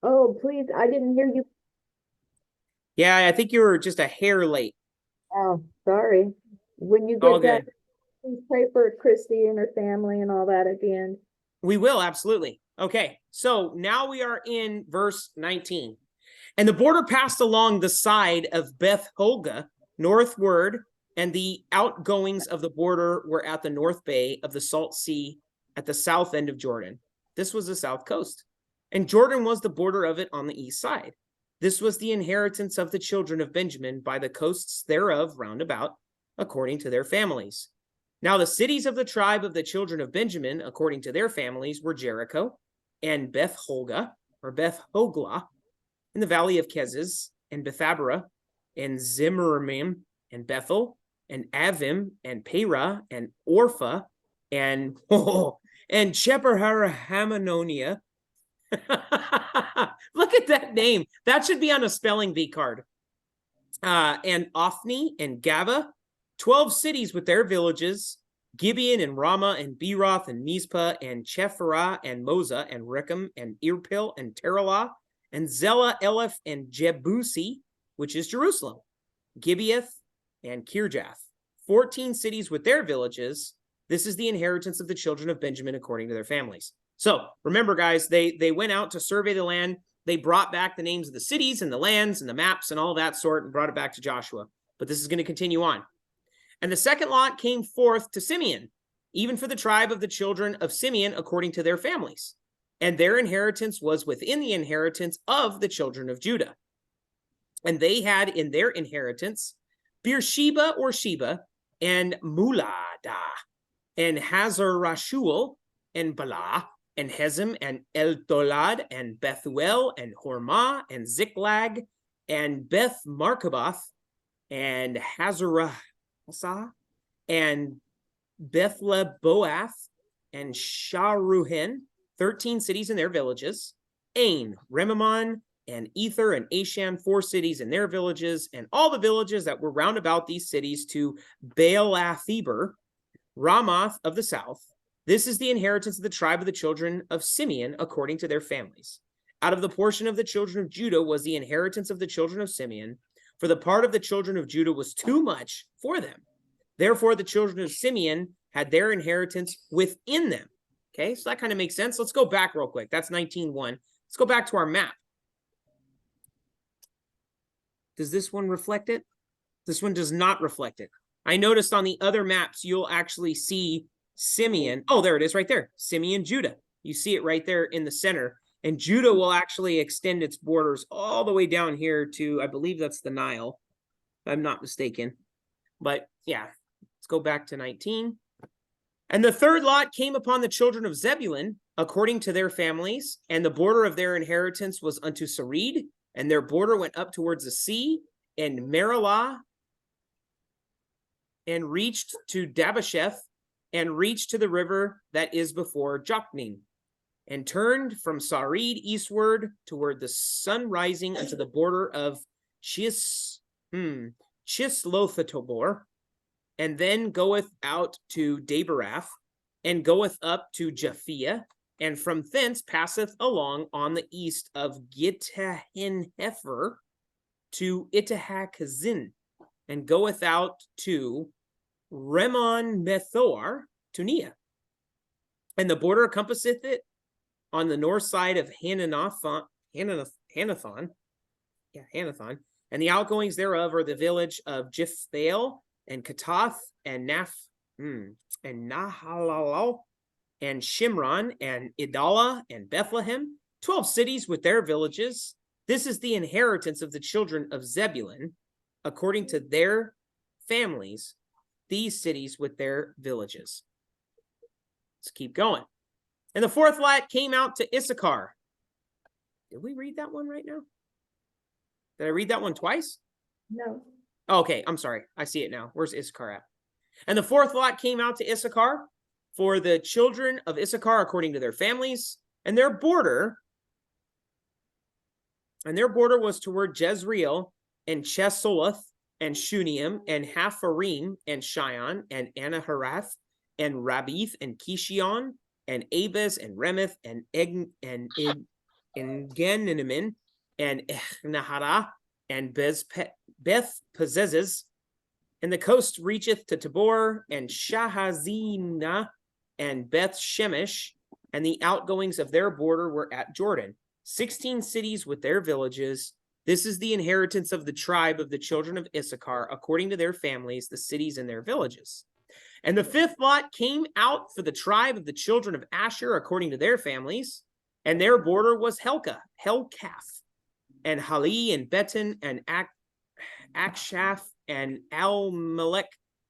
Oh, please, I didn't hear you. Yeah, I think you were just a hair late. Oh, sorry. When you All get done, good. please pray for Christy and her family and all that at the end. We will, absolutely. Okay, so now we are in verse 19. And the border passed along the side of Beth Holga northward, and the outgoings of the border were at the north bay of the Salt Sea at the south end of Jordan. This was the south coast. And Jordan was the border of it on the east side. This was the inheritance of the children of Benjamin by the coasts thereof round about, according to their families. Now the cities of the tribe of the children of Benjamin, according to their families, were Jericho and Beth Holga, or Beth Hogla, in the valley of Keziz, and Bethabara, and Zimramim, and Bethel, and Avim, and Perah, and Orpha, and and Hamanonia. Look at that name. That should be on a spelling bee card. And Ophni and Gaba, 12 cities with their villages, Gibeon and Ramah and Beroth and Mizpah and Chephirah and Moza and Rechem and Irpil and Teralah and Zelah, Eleph and Jebusi, which is Jerusalem, Gibeath and Kirjath, 14 cities with their villages. This is the inheritance of the children of Benjamin according to their families. So remember, guys, they went out to survey the land. They brought back the names of the cities and the lands and the maps and all that sort and brought it back to Joshua. But this is going to continue on. And the second lot came forth to Simeon, even for the tribe of the children of Simeon according to their families. And their inheritance was within the inheritance of the children of Judah. And they had in their inheritance Beersheba or Sheba and Mulada and Hazar Rashul and Bala and Hezem and El Tolad and Bethuel and Hormah and Ziklag and Beth Markaboth and Hazarah and Bethleboath and Sharuhen, 13 cities and their villages, Ain, Remamon, and Ether and Ashan, 4 cities and their villages, and all the villages that were round about these cities to Baalatheber, Ramoth of the south. This is the inheritance of the tribe of the children of Simeon according to their families. Out of the portion of the children of Judah was the inheritance of the children of Simeon, for the part of the children of Judah was too much for them. Therefore, the children of Simeon had their inheritance within them. Okay, so that kind of makes sense. Let's go back real quick. That's 19:1. Let's go back to our map. Does this one reflect it? This one does not reflect it. I noticed on the other maps, you'll actually see Simeon. Oh, there it is right there. Simeon, Judah. You see it right there in the center. And Judah will actually extend its borders all the way down here to, I believe that's the Nile, if I'm not mistaken. But yeah, let's go back to 19. And the third lot came upon the children of Zebulun according to their families, and the border of their inheritance was unto Sarid, and their border went up towards the sea, and Merilah, and reached to Dabasheth, and reached to the river that is before Jokneam, and turned from Sarid eastward toward the sun rising unto the border of Chislothotobor, and then goeth out to Daberath, and goeth up to Japhia, and from thence passeth along on the east of Gittahinhefer to Ittahakazin, and goeth out to Remon Methoar to Nia. And the border compasseth it on the north side of Hanathon, and the outgoings thereof are the village of Jiphthale and Katath and and Nahalal and Shimron and Idala and Bethlehem, 12 cities with their villages. This is the inheritance of the children of Zebulun, according to their families, these cities with their villages. Let's keep going. And the fourth lot came out to Issachar. Did we read that one right now? Did I read that one twice? No. Okay, I'm sorry. I see it now. Where's Issachar at? And the fourth lot came out to Issachar for the children of Issachar according to their families, and their border was toward Jezreel and Chesoloth and Shuneam and Hapharim and Shion and Anaharath and Rabith and Kishion and Abez and Remeth and En-Genimin, and Nahara, and Beth Pazzezes. And the coast reacheth to Tabor, and Shahazina, and Beth Shemesh, and the outgoings of their border were at Jordan. 16 cities with their villages. This is the inheritance of the tribe of the children of Issachar, according to their families, the cities and their villages. And the fifth lot came out for the tribe of the children of Asher, according to their families, and their border was Helkath, and Hali, and Beton, and Akshaph, and Almelech,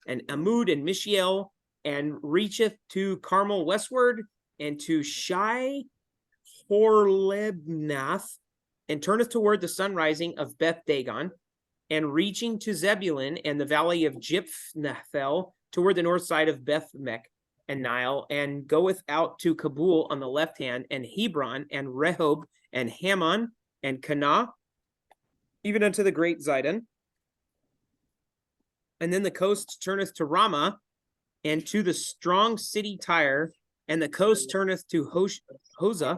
and Amud, and Mishiel, and reacheth to Carmel westward, and to Shai Horlebnath, and turneth toward the sunrising of Beth Dagon, and reaching to Zebulun and the valley of Jiphnethel, toward the north side of Beth Mek and Nile, and goeth out to Kabul on the left hand, and Hebron, and Rehob, and Hammon, and Kanah, even unto the great Zidon. And then the coast turneth to Ramah, and to the strong city Tyre, and the coast turneth to Hosah,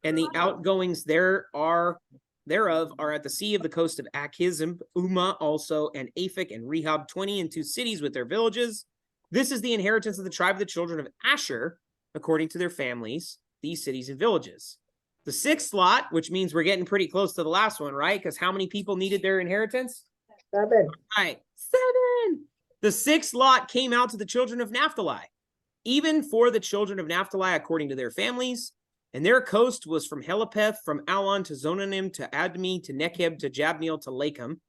and the outgoings thereof are at the sea of the coast of Achizim, Umah also, and Aphek, and Rehob, 22 cities with their villages. This is the inheritance of the tribe of the children of Asher, according to their families, these cities and villages. The sixth lot, which means we're getting pretty close to the last one, right? Because how many people needed their inheritance? 7. All right, 7. The sixth lot came out to the children of Naphtali, even for the children of Naphtali, according to their families. And their coast was from Helepeth, from Alon to Zonanim, to Admi, to Nekeb, to Jabneel, to Lakum.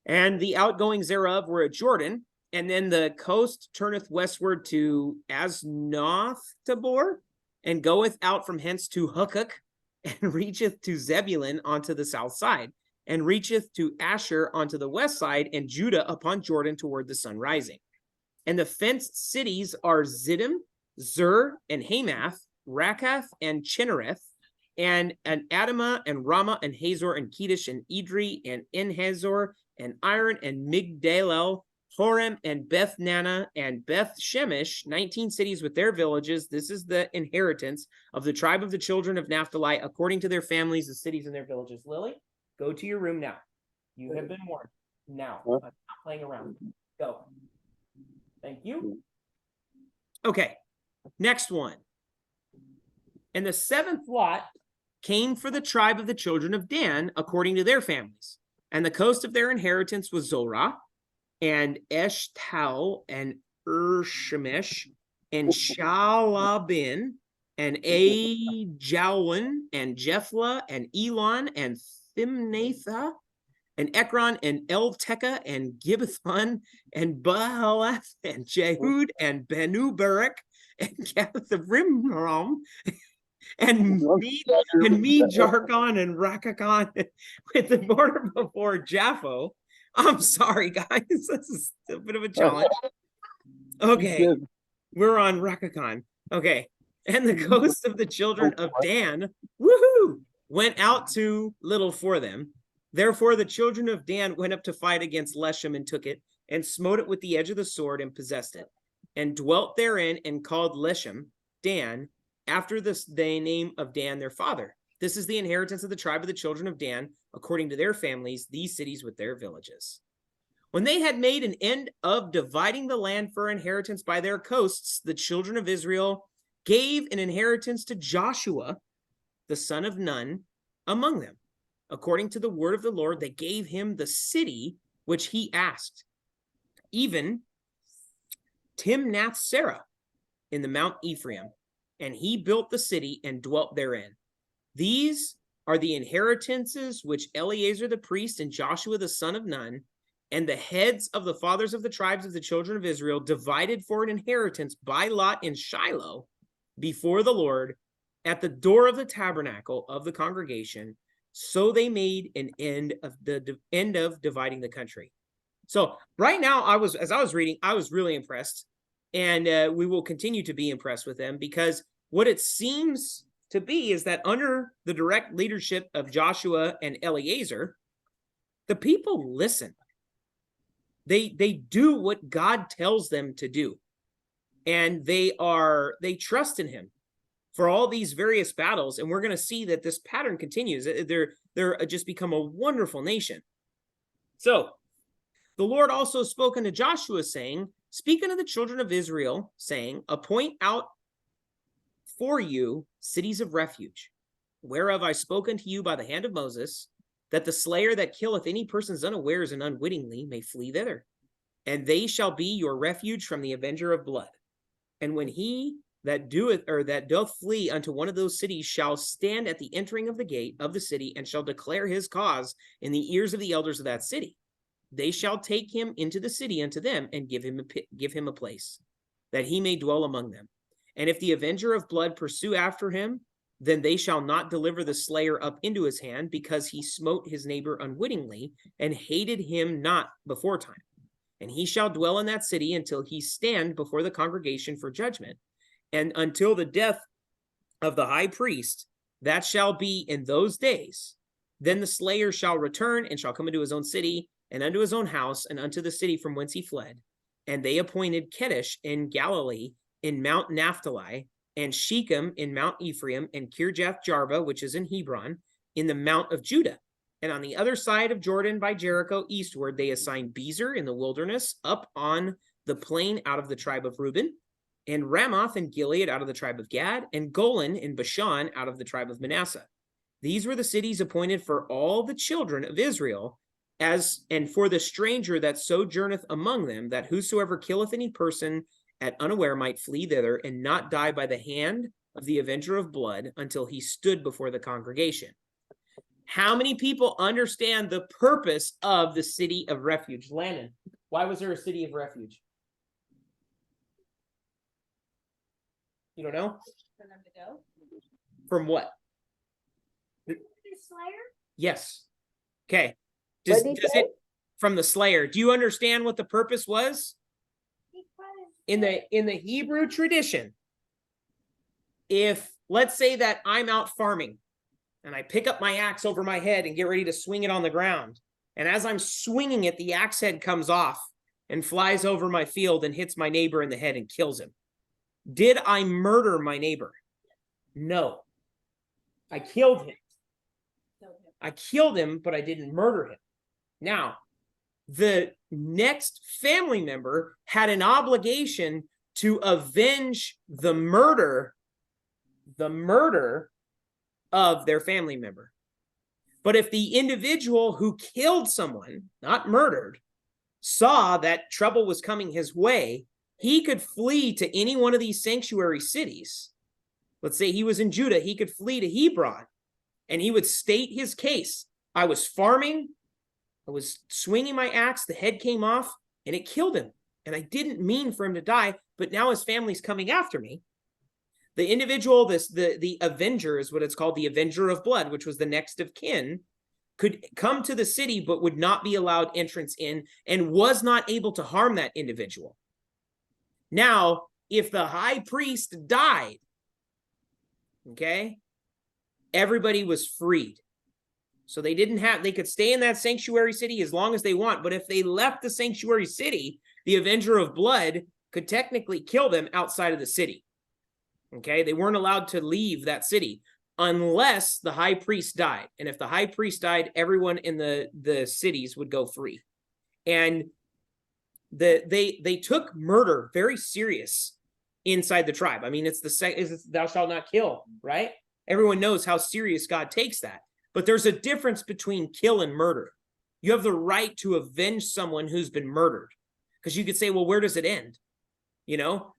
And the outgoings thereof were at Jordan. And then the coast turneth westward to Aznoth Tabor, and goeth out from hence to Hukok, and reacheth to Zebulun onto the south side, and reacheth to Asher onto the west side, and Judah upon Jordan toward the sun rising. And the fenced cities are Ziddim, Zur, and Hamath, Rakath, and Chinnereth, and Adamah, and Ramah, and Hazor, and Kedesh, and Edrei, and Enhazor, and Iron, and Migdalel, Horem, and Beth Nana, and Beth Shemesh, 19 cities with their villages. This is the inheritance of the tribe of the children of Naphtali, according to their families, the cities and their villages. Lily, go to your room now. You have been warned. Now, I'm not playing around. Go. Thank you. Okay, next one. And the seventh lot came for the tribe of the children of Dan, according to their families. And the coast of their inheritance was Zorah, and Eshtal, and Shemesh, and Shalabin, and Ajalon, and Jephlah, and Elon, and Thimnatha, and Ekron, and Eltekah, and Gibbethon, and Baalath, and Jehud, and Benu Barak, and Gath of Rimram, and me Jarkon, and Rakakon, with the border before Japho. I'm sorry, guys. This is a bit of a challenge. Okay, we're on Rakakon. Okay, and the coast of the children of Dan, woohoo, went out too little for them. Therefore, the children of Dan went up to fight against Leshem, and took it, and smote it with the edge of the sword, and possessed it, and dwelt therein, and called Leshem Dan, after the name of Dan their father. This is the inheritance of the tribe of the children of Dan, according to their families, these cities with their villages. When they had made an end of dividing the land for inheritance by their coasts, the children of Israel gave an inheritance to Joshua, the son of Nun, among them. According to the word of the Lord, they gave him the city which he asked, even Timnath-Serah in the Mount Ephraim, and he built the city and dwelt therein. These are the inheritances which Eleazar the priest and Joshua the son of Nun and the heads of the fathers of the tribes of the children of Israel divided for an inheritance by lot in Shiloh before the Lord at the door of the tabernacle of the congregation. So they made an end of dividing the country. So right now, as I was reading, I was really impressed, and we will continue to be impressed with them, because what it seems to be is that under the direct leadership of Joshua and Eleazar, the people listen. They do what God tells them to do, and they trust in him. for all these various battles. And we're going to see that this pattern continues. They're just become a wonderful nation. So the Lord also spoke unto Joshua, saying, speak unto the children of Israel, saying, appoint out for you cities of refuge, whereof I spoke unto you by the hand of Moses, that the slayer that killeth any persons unawares and unwittingly may flee thither. And they shall be your refuge from the avenger of blood. And when he that doeth or that doth flee unto one of those cities shall stand at the entering of the gate of the city, and shall declare his cause in the ears of the elders of that city, they shall take him into the city unto them, and give him a place, that he may dwell among them. And if the avenger of blood pursue after him, then they shall not deliver the slayer up into his hand, because he smote his neighbor unwittingly, and hated him not before time. And he shall dwell in that city until he stand before the congregation for judgment, and until the death of the high priest, that shall be in those days. Then the slayer shall return, and shall come into his own city, and unto his own house, and unto the city from whence he fled. And they appointed Kedesh in Galilee, in Mount Naphtali, and Shechem in Mount Ephraim, and Kirjath Jarba, which is in Hebron, in the Mount of Judah. And on the other side of Jordan by Jericho eastward, they assigned Bezer in the wilderness, up on the plain out of the tribe of Reuben, and Ramoth and Gilead out of the tribe of Gad, and Golan in Bashan out of the tribe of Manasseh. These were the cities appointed for all the children of Israel, and for the stranger that sojourneth among them, that whosoever killeth any person at unaware might flee thither, and not die by the hand of the avenger of blood until he stood before the congregation. How many people understand the purpose of the city of refuge? Landon, why was there a city of refuge? You don't know? For them to go. From what? The Slayer? Yes. Okay. What Does did he say? it from the Slayer? Do you understand what the purpose was? In the Hebrew tradition, if let's say that I'm out farming and I pick up my axe over my head and get ready to swing it on the ground, and as I'm swinging it, the axe head comes off and flies over my field and hits my neighbor in the head and kills him. Did I murder my neighbor? No. I killed him. I killed him, but I didn't murder him. Now, the next family member had an obligation to avenge the murder of their family member. But if the individual who killed someone, not murdered, saw that trouble was coming his way, he could flee to any one of these sanctuary cities. Let's say he was in Judah, he could flee to Hebron, and he would state his case. I was farming, I was swinging my axe, the head came off, and it killed him. And I didn't mean for him to die, but now his family's coming after me. The individual, the avenger is what it's called, the avenger of blood, which was the next of kin, could come to the city, but would not be allowed entrance in, and was not able to harm that individual. Now, if the high priest died, okay, everybody was freed. So they could stay in that sanctuary city as long as they want, but if they left the sanctuary city, the avenger of blood could technically kill them outside of the city. Okay, they weren't allowed to leave that city unless the high priest died. And if the high priest died, everyone in the cities would go free. And they took murder very serious inside the tribe. I mean, it's thou shalt not kill, right? Everyone knows how serious God takes that. But there's a difference between kill and murder. You have the right to avenge someone who's been murdered. Because you could say, well, where does it end? You know,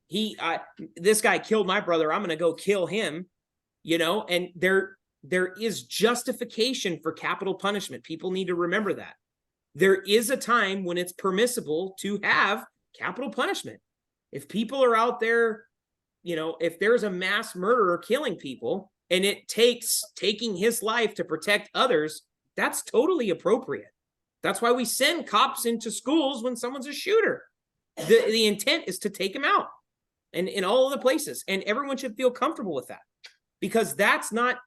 this guy killed my brother, I'm going to go kill him, you know, and there is justification for capital punishment. People need to remember that. There is a time when it's permissible to have capital punishment. If people are out there, you know, if there's a mass murderer killing people and it takes taking his life to protect others, that's totally appropriate. That's why we send cops into schools when someone's a shooter. The intent is to take them out and in all of the places. And everyone should feel comfortable with that, because that's not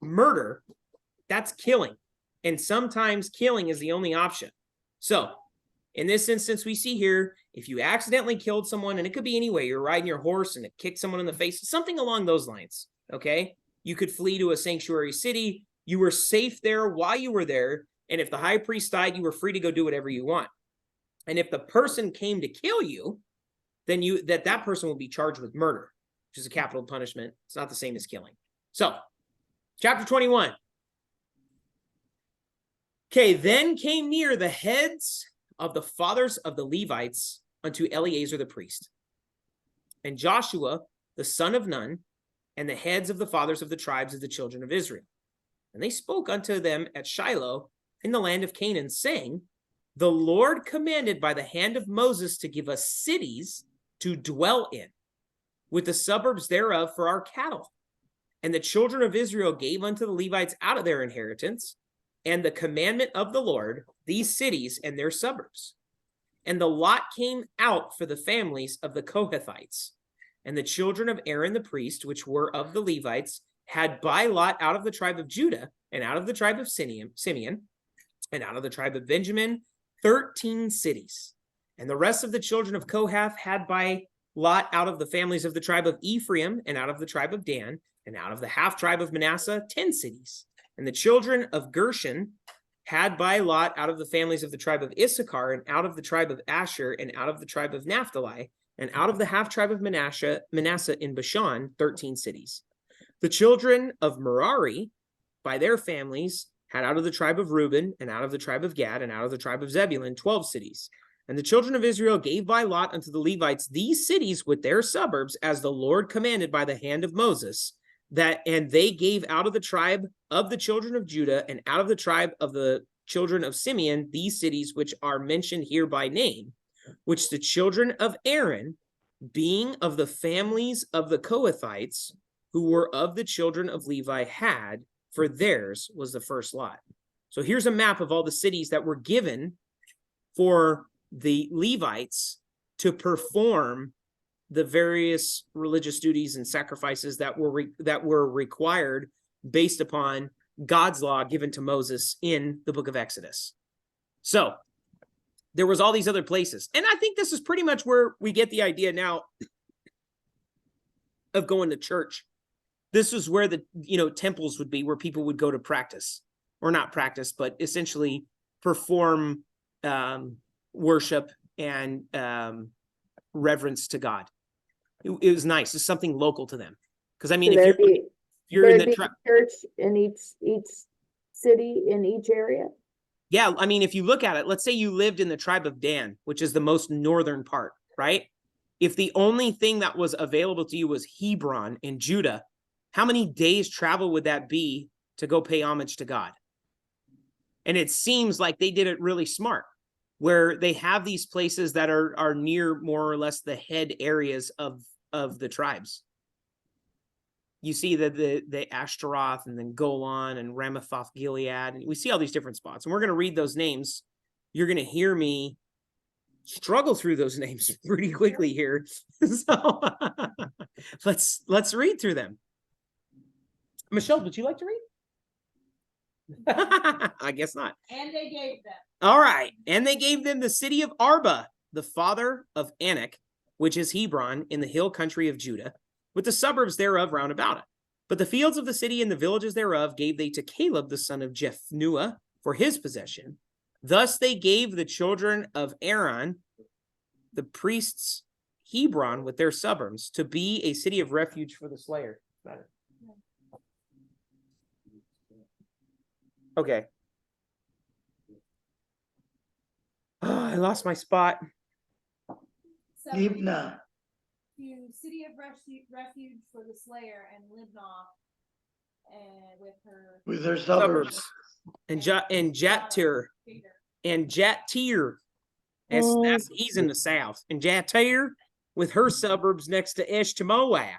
murder, that's killing. And sometimes killing is the only option. So in this instance, we see here, if you accidentally killed someone, and it could be any way, you're riding your horse and it kicked someone in the face, something along those lines. Okay. You could flee to a sanctuary city. You were safe there while you were there. And if the high priest died, you were free to go do whatever you want. And if the person came to kill you, then that person will be charged with murder, which is a capital punishment. It's not the same as killing. So, chapter 21. Okay, then came near the heads of the fathers of the Levites unto Eleazar the priest, and Joshua the son of Nun, and the heads of the fathers of the tribes of the children of Israel. And they spoke unto them at Shiloh in the land of Canaan, saying, the Lord commanded by the hand of Moses to give us cities to dwell in, with the suburbs thereof for our cattle. And the children of Israel gave unto the Levites out of their inheritance, and the commandment of the Lord, these cities and their suburbs. And the lot came out for the families of the Kohathites. And the children of Aaron the priest, which were of the Levites, had by lot out of the tribe of Judah, and out of the tribe of Simeon, and out of the tribe of Benjamin, 13 cities. And the rest of the children of Kohath had by lot out of the families of the tribe of Ephraim, and out of the tribe of Dan, and out of the half tribe of Manasseh, 10 cities. And the children of Gershon had by lot out of the families of the tribe of Issachar, and out of the tribe of Asher, and out of the tribe of Naphtali, and out of the half tribe of Manasseh in Bashan, 13 cities. The children of Merari, by their families, had out of the tribe of Reuben, and out of the tribe of Gad, and out of the tribe of Zebulun, 12 cities. And the children of Israel gave by lot unto the Levites these cities with their suburbs, as the Lord commanded by the hand of Moses, and they gave out of the tribe of the children of Judah, and out of the tribe of the children of Simeon, these cities which are mentioned here by name, which the children of Aaron, being of the families of the Kohathites, who were of the children of Levi, had, for theirs was the first lot. So here's a map of all the cities that were given for the Levites to perform the various religious duties and sacrifices that were required based upon God's law given to Moses in the book of Exodus. So there was all these other places. And I think this is pretty much where we get the idea now of going to church. This is where the temples would be, where people would go to practice, or not practice, but essentially perform worship and reverence to God. It was nice. It's something local to them. Because I mean, if you're in the church in each city in each area. Yeah, I mean, if you look at it, let's say you lived in the tribe of Dan, which is the most northern part, right? If the only thing that was available to you was Hebron in Judah, how many days travel would that be to go pay homage to God? And it seems like they did it really smart, where they have these places that are near more or less the head areas of the tribes. You see the Ashtaroth, and then Golan and Ramathoth Gilead, and we see all these different spots. And we're going to read those names. You're going to hear me struggle through those names pretty quickly here. So let's read through them. Michelle, would you like to read? I guess not. And they gave them. All right. And they gave them the city of Arba, the father of Anak, which is Hebron, in the hill country of Judah, with the suburbs thereof round about it. But the fields of the city and the villages thereof gave they to Caleb the son of Jephunneh for his possession. Thus they gave the children of Aaron, the priests, Hebron with their suburbs, to be a city of refuge for the slayer. Okay. Oh, I lost my spot. So Libnah, to city of refuge for the slayer, and Libnah, and with her with their suburbs. And Jattir. And Jattir. That's he's in the south. And Jattir with her suburbs next to Eshtemoa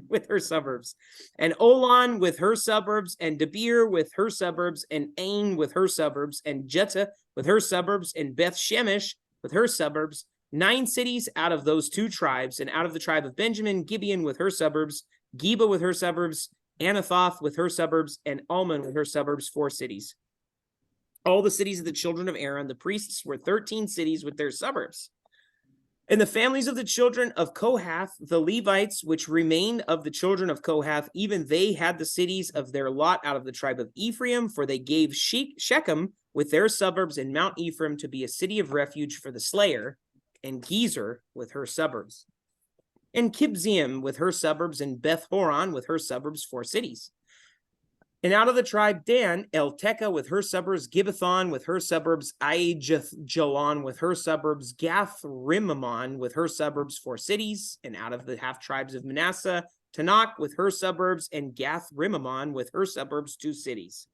with her suburbs. And Olon with her suburbs, and Debir with her suburbs, and Ain with her suburbs, and Jutta with her suburbs, and Beth Shemesh with her suburbs. 9 cities out of those 2 tribes, and out of the tribe of Benjamin, Gibeon with her suburbs, Geba with her suburbs, Anathoth with her suburbs, and Almon with her suburbs, 4 cities. All the cities of the children of Aaron, the priests, were 13 cities with their suburbs. And the families of the children of Kohath, the Levites, which remained of the children of Kohath, even they had the cities of their lot out of the tribe of Ephraim, for they gave Shechem with their suburbs in Mount Ephraim to be a city of refuge for the slayer, and Gezer with her suburbs, and Kibziam with her suburbs, and Beth Horon with her suburbs, 4 cities. And out of the tribe Dan, Eltekeh with her suburbs, Gibbethon with her suburbs, Aijalon with her suburbs, Gath Rimmon with her suburbs, 4 cities. And out of the half tribes of Manasseh, Tanakh with her suburbs, and Gath Rimmon with her suburbs, 2 cities.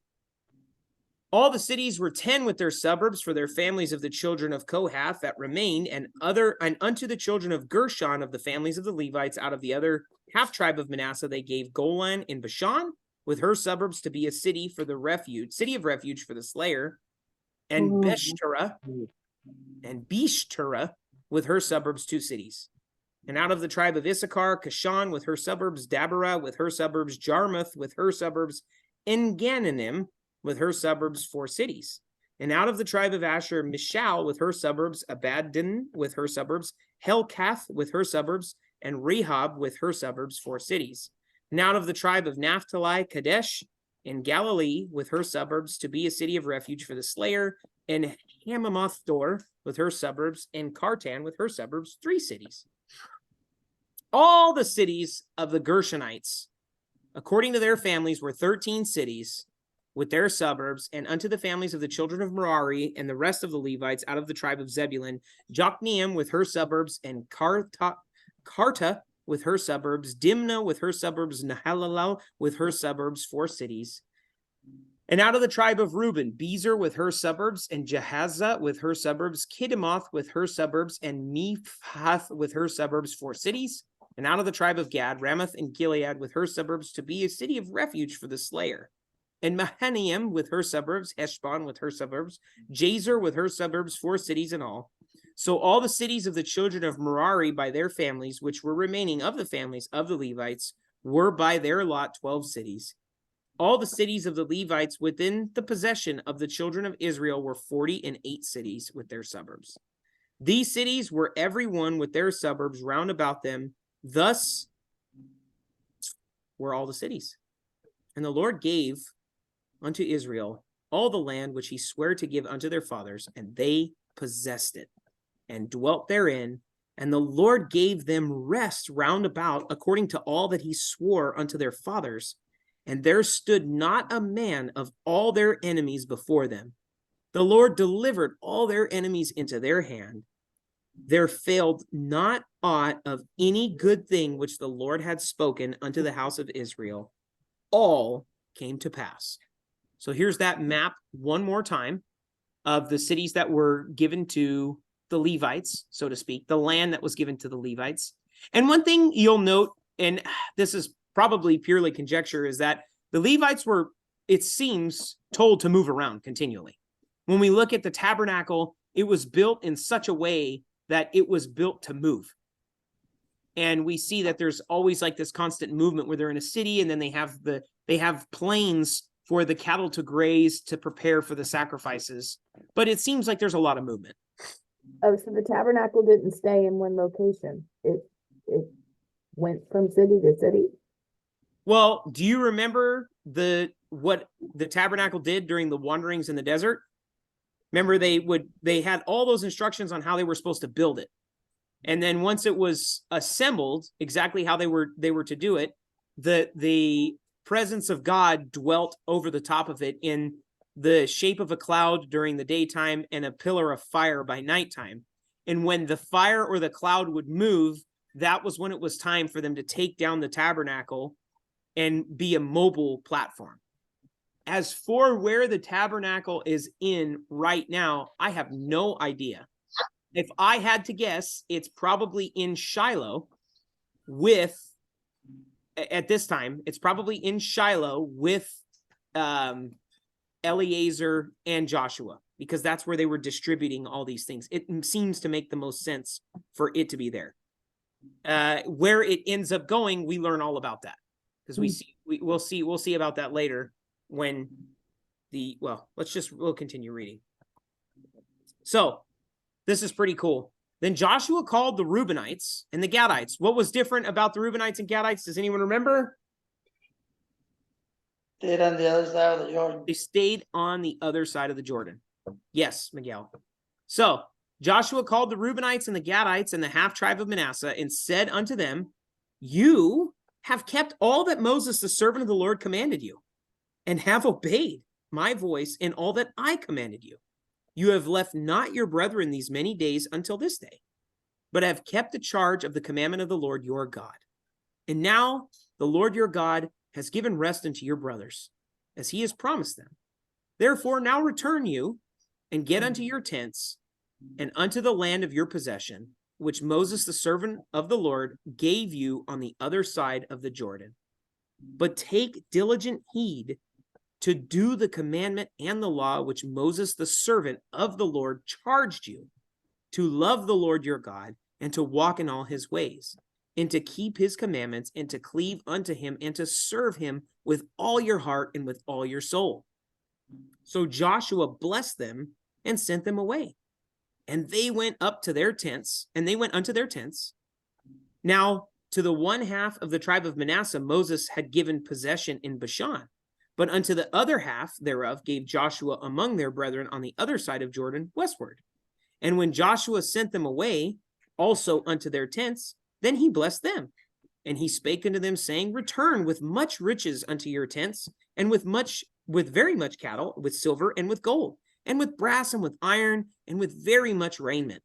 All the cities were 10 with their suburbs for their families of the children of Kohath that remained, and unto the children of Gershon of the families of the Levites out of the other half tribe of Manasseh, they gave Golan in Bashan with her suburbs to be a city of refuge for the slayer, and Beshterah with her suburbs, 2 cities. And out of the tribe of Issachar, Kashan with her suburbs, Dabarah with her suburbs, Jarmuth with her suburbs, Engananim with her suburbs, 4 cities. And out of the tribe of Asher, Mishal with her suburbs, Abaddon with her suburbs, Helkath with her suburbs, and Rehob with her suburbs, 4 cities. And out of the tribe of Naphtali, Kadesh in Galilee with her suburbs to be a city of refuge for the slayer, and Hamamoth-dor with her suburbs, and Kartan with her suburbs, 3 cities. All the cities of the Gershonites, according to their families, were 13 cities with their suburbs, and unto the families of the children of Merari and the rest of the Levites out of the tribe of Zebulun, Jokneam with her suburbs, and Karta with her suburbs, Dimnah with her suburbs, Nahalal with her suburbs, 4 cities. And out of the tribe of Reuben, Bezer with her suburbs, and Jehazzah with her suburbs, Kiddemoth with her suburbs, and Mephhath with her suburbs, 4 cities. And out of the tribe of Gad, Ramoth and Gilead with her suburbs to be a city of refuge for the slayer. And Mahanaim with her suburbs, Heshbon with her suburbs, Jazer with her suburbs, 4 cities in all. So all the cities of the children of Merari by their families, which were remaining of the families of the Levites, were by their lot 12 cities. All the cities of the Levites within the possession of the children of Israel were 48 cities with their suburbs. These cities were every one with their suburbs round about them. Thus were all the cities. And the Lord gave unto Israel all the land which he sware to give unto their fathers, and they possessed it, and dwelt therein, and the Lord gave them rest round about according to all that he swore unto their fathers, and there stood not a man of all their enemies before them. The Lord delivered all their enemies into their hand. There failed not aught of any good thing which the Lord had spoken unto the house of Israel. All came to pass. So here's that map one more time of the cities that were given to the Levites, so to speak, the land that was given to the Levites. And one thing you'll note, and this is probably purely conjecture, is that the Levites were, it seems, told to move around continually. When we look at the tabernacle, it was built in such a way that it was built to move. And we see that there's always like this constant movement where they're in a city, and then they have plains for the cattle to graze to prepare for the sacrifices. But it seems like there's a lot of movement. Oh, so the tabernacle didn't stay in one location. It went from city to city. Well, do you remember what the tabernacle did during the wanderings in the desert? Remember, they had all those instructions on how they were supposed to build it. And then once it was assembled, exactly how they were to do it, the presence of God dwelt over the top of it in the shape of a cloud during the daytime and a pillar of fire by nighttime. And when the fire or the cloud would move, that was when it was time for them to take down the tabernacle and be a mobile platform. As for where the tabernacle is in right now, I have no idea. If I had to guess, it's probably in Shiloh at this time, it's probably in Shiloh with Eleazar and Joshua, because that's where they were distributing all these things. It seems to make the most sense for it to be there. Where it ends up going, we learn all about that, because we'll see about that later when we'll continue reading. So this is pretty cool. Then Joshua called the Reubenites and the Gadites. What was different about the Reubenites and Gadites? Does anyone remember? Stayed on the other side of the Jordan. They stayed on the other side of the Jordan. Yes, Miguel. So Joshua called the Reubenites and the Gadites and the half tribe of Manasseh and said unto them, you have kept all that Moses, the servant of the Lord, commanded you, and have obeyed my voice in all that I commanded you. You have left not your brethren these many days until this day, but have kept the charge of the commandment of the Lord your God. And now the Lord your God has given rest unto your brothers, as he has promised them. Therefore now return you, and get unto your tents, and unto the land of your possession, which Moses the servant of the Lord gave you on the other side of the Jordan. But take diligent heed to do the commandment and the law which Moses the servant of the Lord charged you, to love the Lord your God, and to walk in all his ways, and to keep his commandments, and to cleave unto him, and to serve him with all your heart and with all your soul. So Joshua blessed them and sent them away. And they went up to their tents, and they went unto their tents. Now, to the one half of the tribe of Manasseh, Moses had given possession in Bashan. But unto the other half thereof gave Joshua among their brethren on the other side of Jordan westward. And when Joshua sent them away also unto their tents, then he blessed them. And he spake unto them, saying, return with much riches unto your tents, and with very much cattle, with silver and with gold, and with brass and with iron, and with very much raiment.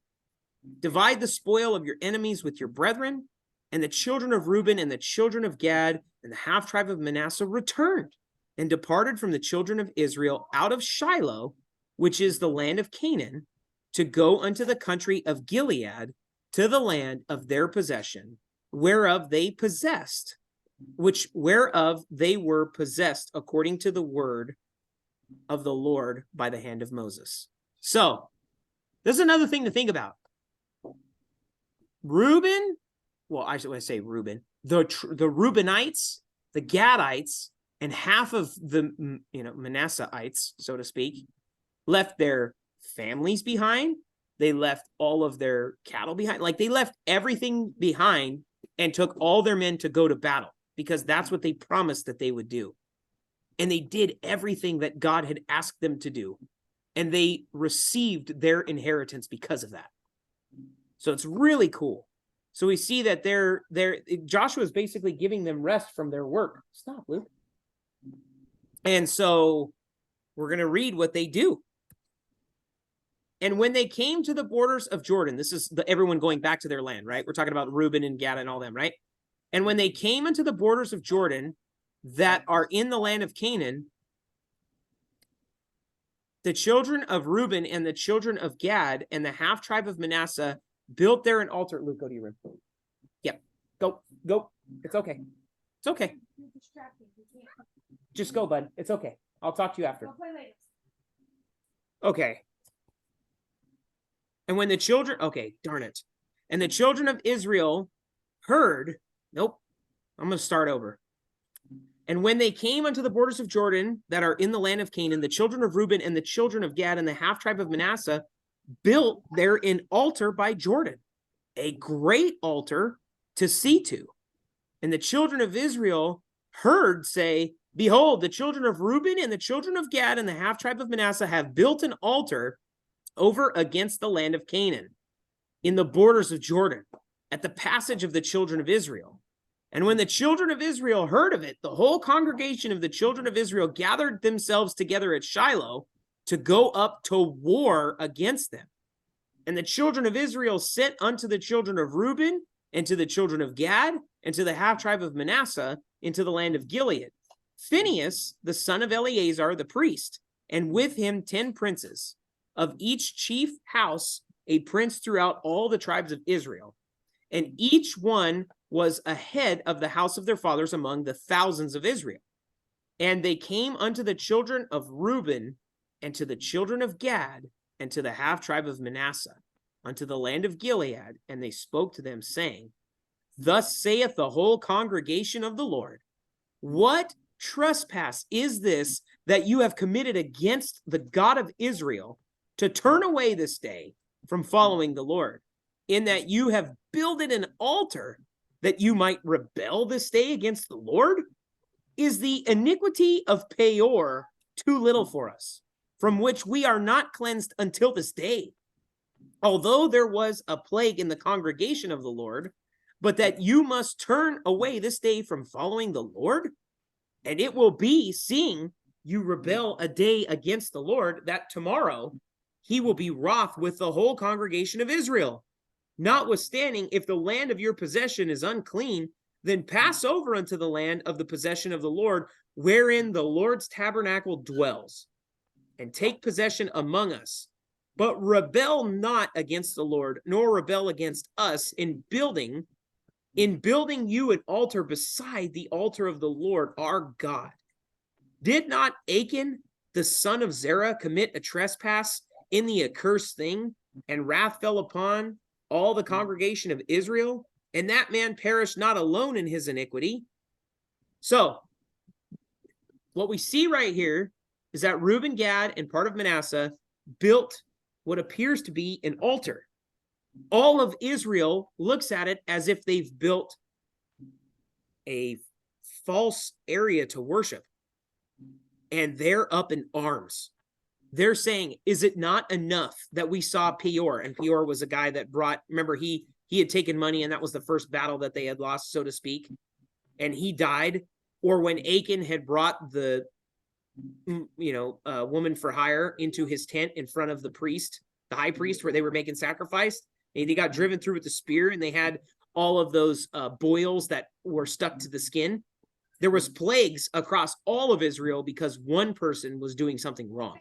Divide the spoil of your enemies with your brethren. And the children of Reuben and the children of Gad and the half tribe of Manasseh returned, and departed from the children of Israel out of Shiloh, which is the land of Canaan, to go unto the country of Gilead, to the land of their possession, whereof they were possessed according to the word of the Lord by the hand of Moses. So, this is another thing to think about. Reuben, well, I should say Reuben, the Reubenites, the Gadites, and half of the Manasseites, so to speak, left their families behind. They left all of their cattle behind. Like, they left everything behind and took all their men to go to battle, because that's what they promised that they would do. And they did everything that God had asked them to do. And they received their inheritance because of that. So it's really cool. So we see that Joshua is basically giving them rest from their work. Stop, Luke. And so we're going to read what they do. And when they came to the borders of Jordan, this is everyone going back to their land, right? We're talking about Reuben and Gad and all them, right? And when they came into the borders of Jordan that are in the land of Canaan, the children of Reuben and the children of Gad and the half tribe of Manasseh built there an altar. Luke, go to your room. Yep. Go. It's okay. It's okay. You're distracting. You can't. Just go, bud. It's okay. I'll talk to you after. Go play later. Okay. And when the children, okay, darn it. And the children of Israel heard, nope, I'm going to start over. And when they came unto the borders of Jordan that are in the land of Canaan, the children of Reuben and the children of Gad and the half tribe of Manasseh built there an altar by Jordan, a great altar to see to. And the children of Israel heard say, behold, the children of Reuben and the children of Gad and the half tribe of Manasseh have built an altar over against the land of Canaan, in the borders of Jordan, at the passage of the children of Israel. And when the children of Israel heard of it, the whole congregation of the children of Israel gathered themselves together at Shiloh to go up to war against them. And the children of Israel sent unto the children of Reuben and to the children of Gad and to the half tribe of Manasseh into the land of Gilead, Phinehas, the son of Eleazar, the priest, and with him 10 princes, of each chief house a prince throughout all the tribes of Israel. And each one was a head of the house of their fathers among the thousands of Israel. And they came unto the children of Reuben and to the children of Gad and to the half tribe of Manasseh, unto the land of Gilead, and they spoke to them, saying, thus saith the whole congregation of the Lord, what trespass is this that you have committed against the God of Israel, to turn away this day from following the Lord? in that you have builded an altar that you might rebel this day against the Lord? Is the iniquity of Peor too little for us, from which we are not cleansed until this day? Although there was a plague in the congregation of the Lord, but that you must turn away this day from following the Lord? And it will be, seeing you rebel a day against the Lord, that tomorrow he will be wroth with the whole congregation of Israel. Notwithstanding, if the land of your possession is unclean, then pass over unto the land of the possession of the Lord, wherein the Lord's tabernacle dwells, and take possession among us. But rebel not against the Lord, nor rebel against us in building you an altar beside the altar of the Lord our God. Did not Achan, the son of Zerah, commit a trespass in the accursed thing, and wrath fell upon all the congregation of Israel? And that man perished not alone in his iniquity. So, what we see right here is that Reuben, Gad, and part of Manasseh built what appears to be an altar. All of Israel looks at it as if they've built a false area to worship. And they're up in arms. They're saying, is it not enough that we saw Peor? And Peor was a guy that brought, remember, he had taken money, and that was the first battle that they had lost, so to speak. And he died. Or when Achan had brought the, woman for hire into his tent in front of the priest, the high priest, where they were making sacrifice. And they got driven through with the spear, and they had all of those boils that were stuck to the skin. There was plagues across all of Israel because one person was doing something wrong.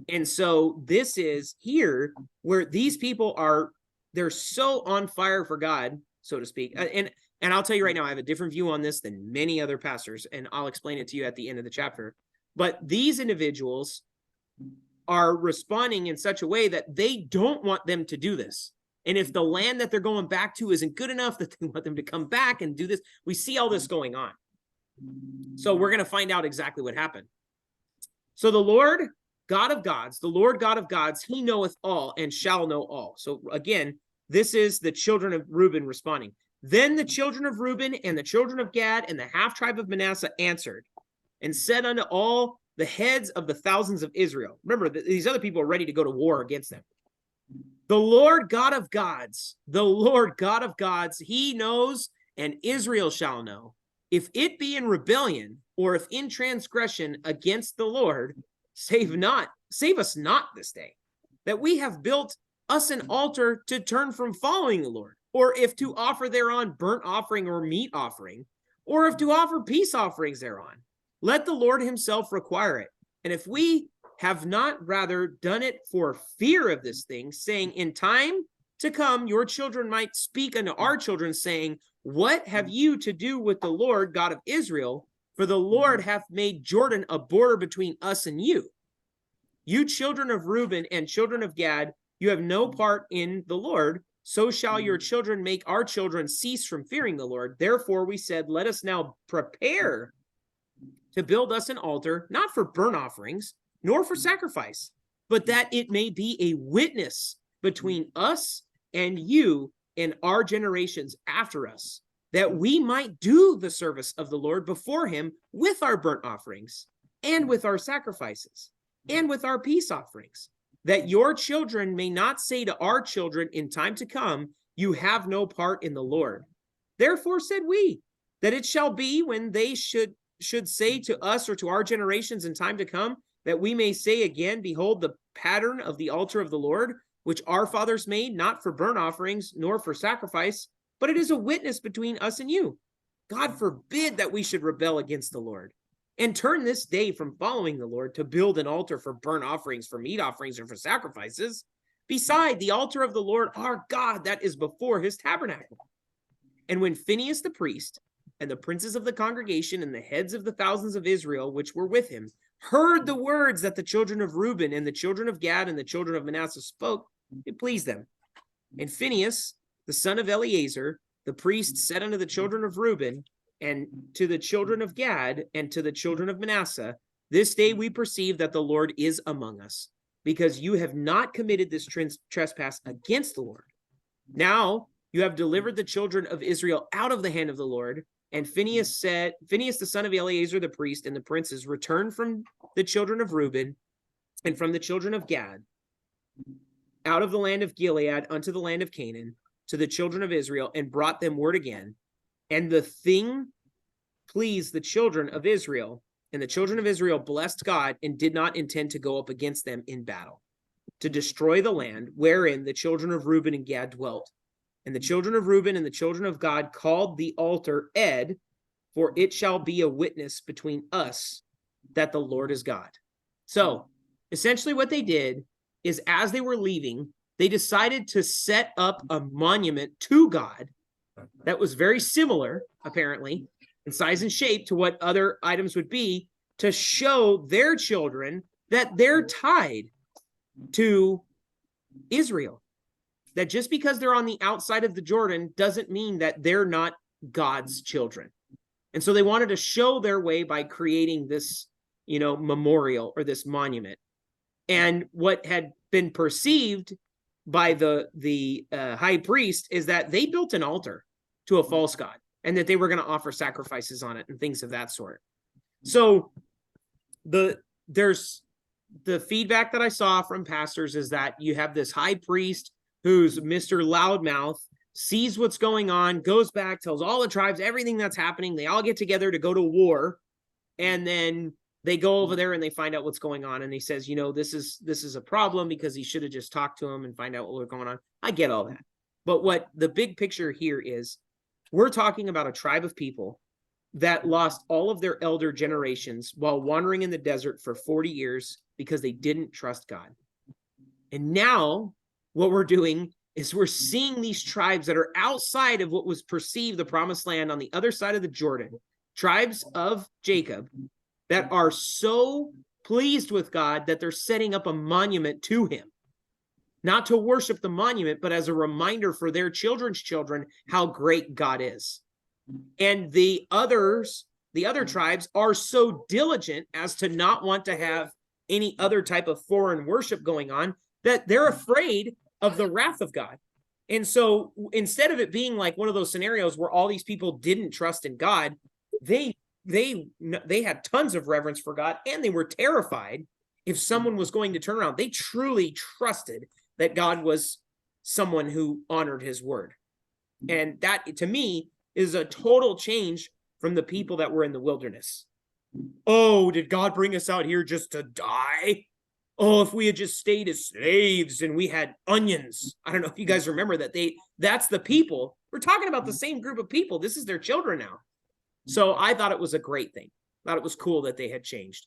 And so this is here where these people they're so on fire for God, so to speak. And I'll tell you right now, I have a different view on this than many other pastors, and I'll explain it to you at the end of the chapter. But these individuals are responding in such a way that they don't want them to do this. And if the land that they're going back to isn't good enough, that they want them to come back and do this, we see all this going on. So we're going to find out exactly what happened. So the Lord God of gods, the Lord God of gods, he knoweth all and shall know all. So again, this is the children of Reuben responding. Then the children of Reuben and the children of Gad and the half tribe of Manasseh answered and said unto all the heads of the thousands of Israel. Remember, these other people are ready to go to war against them. The Lord God of gods, he knows, and Israel shall know. If it be in rebellion, or if in transgression against the Lord, save us not this day, that we have built us an altar to turn from following the Lord, or if to offer thereon burnt offering or meat offering, or if to offer peace offerings thereon. Let the Lord himself require it. And if we have not rather done it for fear of this thing, saying, in time to come, your children might speak unto our children, saying, what have you to do with the Lord God of Israel? For the Lord hath made Jordan a border between us and you. You children of Reuben and children of Gad, you have no part in the Lord. So shall your children make our children cease from fearing the Lord. Therefore we said, let us now prepare to build us an altar, not for burnt offerings, nor for sacrifice, but that it may be a witness between us and you and our generations after us, that we might do the service of the Lord before him with our burnt offerings and with our sacrifices and with our peace offerings, that your children may not say to our children in time to come, you have no part in the Lord. Therefore said we, that it shall be when they should say to us or to our generations in time to come, that we may say again, behold the pattern of the altar of the Lord, which our fathers made, not for burnt offerings, nor for sacrifice, but it is a witness between us and you. God forbid that we should rebel against the Lord and turn this day from following the Lord to build an altar for burnt offerings, for meat offerings, or for sacrifices, beside the altar of the Lord our God that is before his tabernacle. And when Phinehas the priest and the princes of the congregation and the heads of the thousands of Israel, which were with him, heard the words that the children of Reuben and the children of Gad and the children of Manasseh spoke, it pleased them. And Phinehas, the son of Eleazar, the priest, said unto the children of Reuben and to the children of Gad and to the children of Manasseh, this day we perceive that the Lord is among us, because you have not committed this trespass against the Lord. Now you have delivered the children of Israel out of the hand of the Lord. And Phinehas the son of Eleazar the priest and the princes returned from the children of Reuben and from the children of Gad out of the land of Gilead unto the land of Canaan to the children of Israel and brought them word again. And the thing pleased the children of Israel, and the children of Israel blessed God and did not intend to go up against them in battle, to destroy the land wherein the children of Reuben and Gad dwelt. And the children of Reuben and the children of Gad called the altar Ed, for it shall be a witness between us that the Lord is God. So essentially what they did is, as they were leaving, they decided to set up a monument to God that was very similar, apparently, in size and shape to what other items would be, to show their children that they're tied to Israel. That just because they're on the outside of the Jordan doesn't mean that they're not God's children. And so they wanted to show their way by creating this, memorial or this monument. And what had been perceived by the high priest is that they built an altar to a false god, and that they were going to offer sacrifices on it and things of that sort. So there's the feedback that I saw from pastors is that you have this high priest who's Mr. Loudmouth, sees what's going on, goes back, tells all the tribes everything that's happening. They all get together to go to war, and then they go over there and they find out what's going on. And he says, this is a problem because he should have just talked to him and find out what was going on. I get all that. But what the big picture here is, we're talking about a tribe of people that lost all of their elder generations while wandering in the desert for 40 years because they didn't trust God. And now what we're doing is we're seeing these tribes that are outside of what was perceived the promised land on the other side of the Jordan, tribes of Jacob, that are so pleased with God that they're setting up a monument to him. Not to worship the monument, but as a reminder for their children's children how great God is. And the other tribes are so diligent as to not want to have any other type of foreign worship going on that they're afraid of the wrath of God. And so instead of it being like one of those scenarios where all these people didn't trust in God, they had tons of reverence for God, and they were terrified if someone was going to turn around. They truly trusted that God was someone who honored his word. And that, to me, is a total change from the people that were in the wilderness. Oh, did God bring us out here just to die? Oh, if we had just stayed as slaves and we had onions. I don't know if you guys remember that. That's the people. We're talking about the same group of people. This is their children now. So I thought it was a great thing. Thought it was cool that they had changed.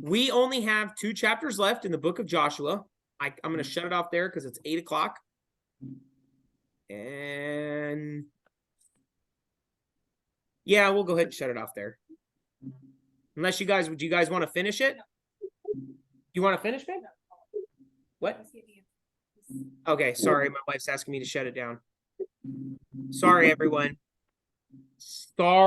We only have 2 chapters left in the book of Joshua. I'm going to shut it off there because it's 8 o'clock. And yeah, we'll go ahead and shut it off there. Unless would you guys want to finish it? You want to finish it? What? Okay, sorry. My wife's asking me to shut it down. Sorry, everyone. Sorry.